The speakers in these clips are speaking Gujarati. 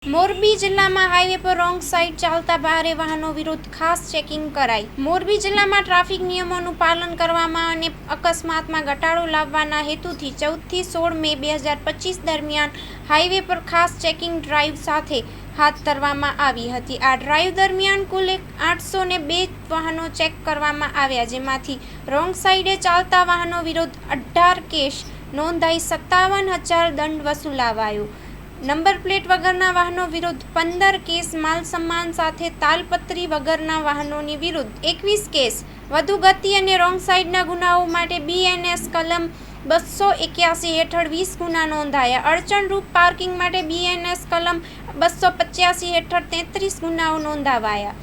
મોરબી જિલ્લામાં હાઈવે પર રોંગ સાઈડ ચાલતા ભારે વાહનો વિરુદ્ધ ખાસ ચેકિંગ કરાઈ। મોરબી જિલ્લામાં ટ્રાફિક નિયમોનું પાલન કરવામાં અને અકસ્માતમાં ઘટાડો લાવવાના હેતુથી 14 થી 16 મે 2025 દરમિયાન હાઈવે પર ખાસ ચેકિંગ ડ્રાઈવ સાથે હાથ ધરવામાં આવી હતી। આ ડ્રાઈવ દરમિયાન કુલ 802 વાહનો ચેક કરવામાં આવ્યા, જેમાંથી રોંગ સાઈડે ચાલતા વાહનો વિરુદ્ધ 18 કેસ નોંધાઈ 57,000 દંડ વસૂલાવાયો। નંબર પ્લેટ વગરના વાહનો વિરુદ્ધ 15 કેસ, માલ સામાન સાથે તાલપત્રી વગરના વાહનોની વિરુદ્ધ 21 કેસ, વધુ ગતિ અને રોંગ સાઈડના ગુનાઓ માટે BNS કલમ 281 હેઠળ 20 ગુના નોંધાયા। અડચણરૂપ પાર્કિંગ માટે BNS કલમ 285 હેઠળ 33 ગુનાઓ નોંધાવાયા।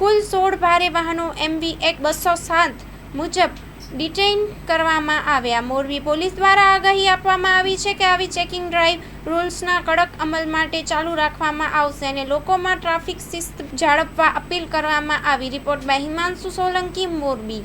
કુલ 16 ભારે વાહનો MV એક્ટ 207 મુજબ ડિટેઇન કરવામાં આવ્યા। મોરબી પોલીસ દ્વારા આગાહી આપવામાં આવી છે કે આવી ચેકિંગ ડ્રાઈવ રૂલ્સના કડક અમલ માટે ચાલુ રાખવામાં આવશે અને લોકોમાં ટ્રાફિક શિસ્ત જાળવવા અપીલ કરવામાં આવી। Report by Himanshu Solanki, Morbi.